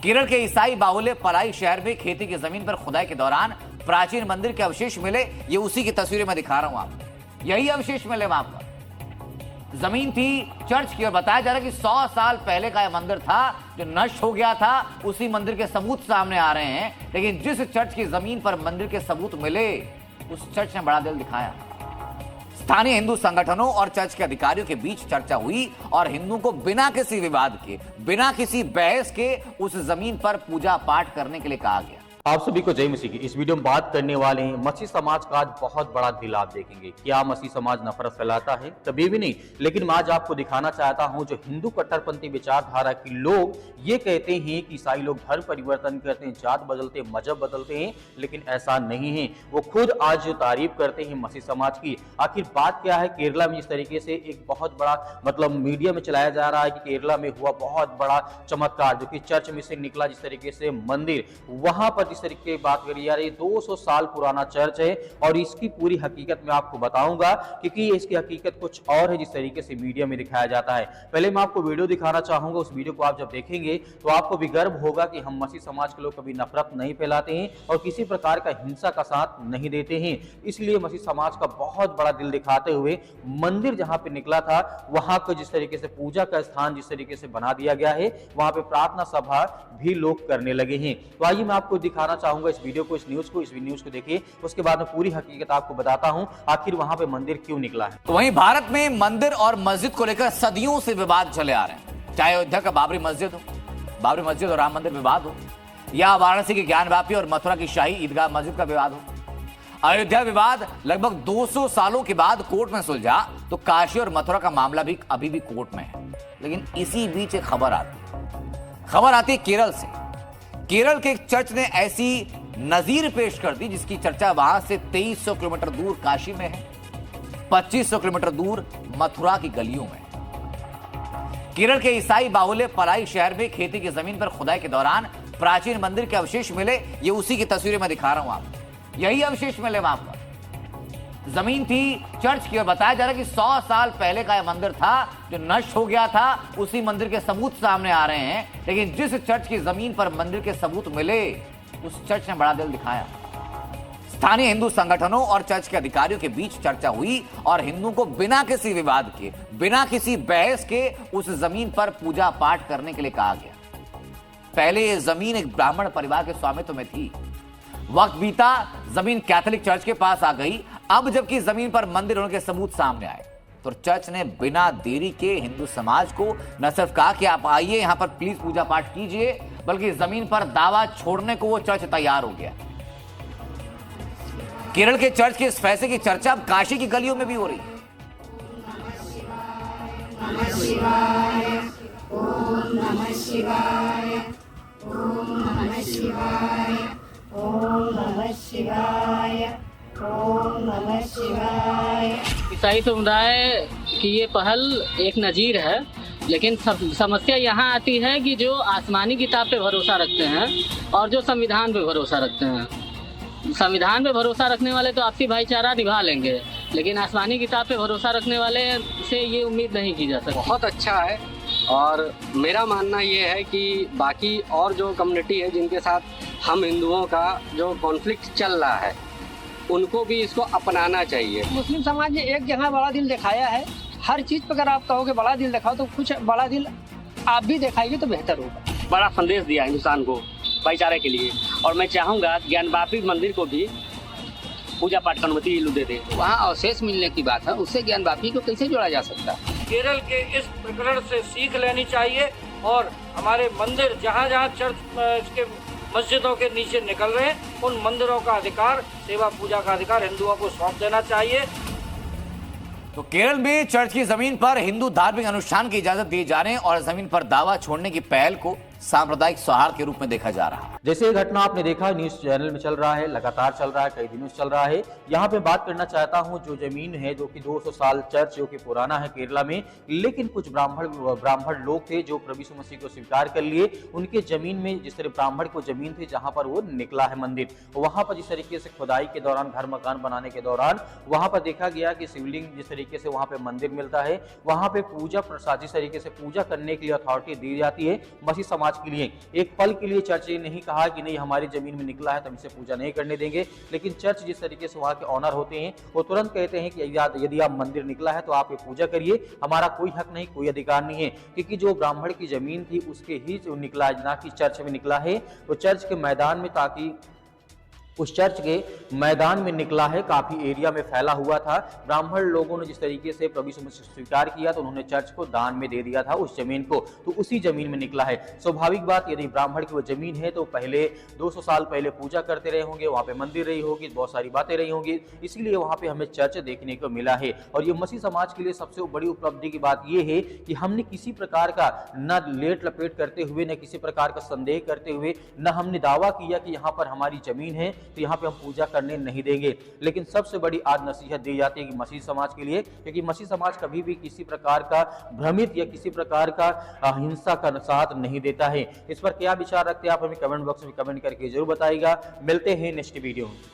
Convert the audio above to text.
केरल के ईसाई बाहुल्य पलाई शहर में खेती की जमीन पर खुदाई के दौरान प्राचीन मंदिर के अवशेष मिले। ये उसी की तस्वीरें मैं दिखा रहा हूं आपको। यही अवशेष मिले वहां पर। जमीन थी चर्च की और बताया जा रहा है कि 100 साल पहले का यह मंदिर था जो नष्ट हो गया था। उसी मंदिर के सबूत सामने आ रहे हैं, लेकिन जिस चर्च की जमीन पर मंदिर के सबूत मिले उस चर्च ने बड़ा दिल दिखाया। स्थानीय हिंदू संगठनों और चर्च के अधिकारियों के बीच चर्चा हुई और हिंदुओं को बिना किसी विवाद के, बिना किसी बहस के उस जमीन पर पूजा पाठ करने के लिए कहा गया। आप सभी को जय मसीह की। इस वीडियो में बात करने वाले हैं मसीह समाज का आज बहुत बड़ा दिल आप देखेंगे। क्या मसीह समाज नफरत फैलाता है? कभी भी नहीं। लेकिन मैं आज आपको दिखाना चाहता हूं जो हिंदू कट्टरपंथी विचारधारा के लोग ये कहते हैं कि ईसाई लोग धर्म परिवर्तन करते हैं, जात बदलते हैं, मजहब बदलते हैं, लेकिन ऐसा नहीं है। वो खुद आज तारीफ करते हैं मसीह समाज की। आखिर बात क्या है? केरला में इस तरीके से एक बहुत बड़ा मीडिया में चलाया जा रहा है कि केरला में हुआ बहुत बड़ा चमत्कार, जो कि चर्च में से निकला। जिस तरीके से मंदिर वहां पर इस तरीके की बात करी जा रही है, 200 साल पुराना चर्च है और इसकी पूरी हकीकत मैं आपको बताऊंगा, क्योंकि इसकी हकीकत कुछ और है जिस तरीके से मीडिया में दिखाया जाता है। पहले मैं आपको वीडियो दिखाना चाहूंगा। उस वीडियो को आप जब देखेंगे तो आपको भी गर्व होगा कि हम मसीह समाज के लोग कभी नफरत नहीं फैलाते हैं और किसी प्रकार का हिंसा का साथ नहीं देते हैं। इसलिए मसीह समाज का बहुत बड़ा दिल दिखाते हुए मंदिर जहां पे निकला था वहां को जिस तरीके से पूजा का स्थान जिस तरीके से बना दिया गया है, वहां पे प्रार्थना सभा भी लोग करने लगे हैं। तो आइए मैं आपको दिखाना चाहूंगा इस वीडियो को, इस न्यूज को देखिए। उसके बाद मैं पूरी हकीकत आपको बताता हूं आखिर वहां पे मंदिर क्यों निकला है। तो वहीं भारत में मंदिर और मस्जिद को लेकर सदियों से विवाद चले आ रहे हैं। चाहे अयोध्या का बाबरी मस्जिद और राम मंदिर विवाद हो, या वाराणसी के ज्ञानवापी और मथुरा की शाही ईदगाह मस्जिद का विवाद हो। अयोध्या विवाद लगभग 200 सालों के बाद कोर्ट में सुलझा, तो काशी और मथुरा का मामला भी अभी भी कोर्ट में है। लेकिन इसी बीच एक खबर आती है केरल से। केरल के एक चर्च ने ऐसी नजीर पेश कर दी जिसकी चर्चा वहां से 2300 किलोमीटर दूर काशी में है, 2500 किलोमीटर दूर मथुरा की गलियों में। केरल के ईसाई बाहुल्य पलाई शहर में खेती की जमीन पर खुदाई के दौरान प्राचीन मंदिर के अवशेष मिले। ये उसी की तस्वीरें मैं दिखा रहा हूं आपको। यही अवशेष मिले वहां पर। जमीन थी चर्च की और बताया जा रहा है कि 100 साल पहले का यह मंदिर था जो नष्ट हो गया था। उसी मंदिर के सबूत सामने आ रहे हैं, लेकिन जिस चर्च की जमीन पर मंदिर के सबूत मिले उस चर्च ने बड़ा दिल दिखाया। स्थानीय हिंदू संगठनों और चर्च के अधिकारियों के बीच चर्चा हुई और हिंदुओं को बिना किसी विवाद के, बिना किसी बहस के उस जमीन पर पूजा पाठ करने के लिए कहा गया। पहले यह जमीन एक ब्राह्मण परिवार के स्वामित्व में थी। वक्त बीता, जमीन कैथोलिक चर्च के पास आ गई। अब जबकि जमीन पर मंदिर होने के सबूत सामने आए तो चर्च ने बिना देरी के हिंदू समाज को न सिर्फ कहा कि आप आइए यहां पर प्लीज पूजा पाठ कीजिए, बल्कि जमीन पर दावा छोड़ने को वो चर्च तैयार हो गया। केरल के चर्च के इस फैसले की चर्चा अब काशी की गलियों में भी हो रही है। ईसाई समुदाय की ये पहल एक नज़ीर है, लेकिन समस्या यहाँ आती है कि जो आसमानी किताब पे भरोसा रखते हैं और जो संविधान पे भरोसा रखते हैं। संविधान पे भरोसा रखने वाले तो आपसी भाईचारा निभा लेंगे, लेकिन आसमानी किताब पे भरोसा रखने वाले से ये उम्मीद नहीं की जा सकती। बहुत अच्छा है और मेरा मानना ये है कि बाकी और जो कम्युनिटी है जिनके साथ हम हिंदुओं का जो कॉन्फ्लिक्ट चल रहा है उनको भी इसको अपनाना चाहिए। मुस्लिम समाज ने एक जगह बड़ा दिल दिखाया है। हर चीज़ पर अगर आप कहोगे बड़ा दिल दिखाओ तो कुछ बड़ा दिल आप भी दिखाएंगे तो बेहतर होगा। बड़ा संदेश दिया हिंदुस्तान को भाईचारे के लिए, और मैं चाहूँगा ज्ञानवापी मंदिर को भी पूजा पाठ की अनुमति दे दे। वहाँ अवशेष मिलने की बात है, उससे ज्ञानवापी को कैसे जोड़ा जा सकता है? केरल के इस प्रकरण से सीख लेनी चाहिए और हमारे मंदिर जहाँ जहाँ चर्च के मस्जिदों के नीचे निकल रहे हैं उन मंदिरों का अधिकार, सेवा पूजा का अधिकार हिंदुओं को सौंप देना चाहिए। तो केरल में चर्च की जमीन पर हिंदू धार्मिक अनुष्ठान की इजाजत दिए जाने और जमीन पर दावा छोड़ने की पहल को सांप्रदायिक सौहार्द के रूप में देखा जा रहा है। जैसे ये घटना आपने देखा न्यूज चैनल में चल रहा है, लगातार चल रहा है, कई दिनों से चल रहा है। यहाँ पे बात करना चाहता हूँ जो जमीन है जो कि 200 साल चर्च जो कि पुराना है केरला में, लेकिन कुछ ब्राह्मण लोग थे जो प्रभु यीशु मसीह को स्वीकार कर लिए। उनके जमीन में जिस तरह ब्राह्मण को जमीन थी जहां पर वो निकला है मंदिर, वहां पर जिस तरीके से खुदाई के दौरान घर मकान बनाने के दौरान वहां पर देखा गया कि शिवलिंग जिस तरीके से वहां पे मंदिर मिलता है, वहां पे पूजा प्रसाद जिस तरीके से पूजा करने के लिए अथॉरिटी दी जाती है मसीह समाज के लिए। एक पल के लिए चर्च ने नहीं कहा कि नहीं हमारी जमीन में निकला है तो हम इसे पूजा नहीं करने देंगे, लेकिन चर्च जिस तरीके से वहां के ऑनर होते हैं वो तुरंत कहते हैं कि यदि आप मंदिर निकला है तो आप ये पूजा करिए, हमारा कोई हक नहीं, कोई अधिकार नहीं है, क्योंकि जो ब्राह्मण की जमीन थी उसके ही जो निकला है, ना कि चर्च में निकला है। तो चर्च के मैदान में, ताकि उस चर्च के मैदान में निकला है, काफी एरिया में फैला हुआ था। ब्राह्मण लोगों ने जिस तरीके से प्रभु यीशु मसीह स्वीकार किया तो उन्होंने चर्च को दान में दे दिया था उस जमीन को, तो उसी जमीन में निकला है। स्वाभाविक बात, यदि ब्राह्मण की वो जमीन है तो पहले 200 साल पहले पूजा करते रहे होंगे, वहां पे मंदिर रही होगी, बहुत सारी बातें रही होंगी, इसीलिए वहां पे हमें चर्च देखने को मिला है। और ये मसीह समाज के लिए सबसे बड़ी उपलब्धि की बात यह है कि हमने किसी प्रकार का न लेट लपेट करते हुए, न किसी प्रकार का संदेह करते हुए, न हमने दावा किया कि यहाँ पर हमारी जमीन है तो यहाँ पे हम पूजा करने नहीं देंगे। लेकिन सबसे बड़ी आज नसीहत दी जाती है कि मसीह समाज के लिए, क्योंकि मसीह समाज कभी भी किसी प्रकार का भ्रमित या किसी प्रकार का हिंसा का साथ नहीं देता है। इस पर क्या विचार रखते हैं आप हमें कमेंट बॉक्स में कमेंट करके जरूर बताइएगा। मिलते हैं नेक्स्ट वीडियो में।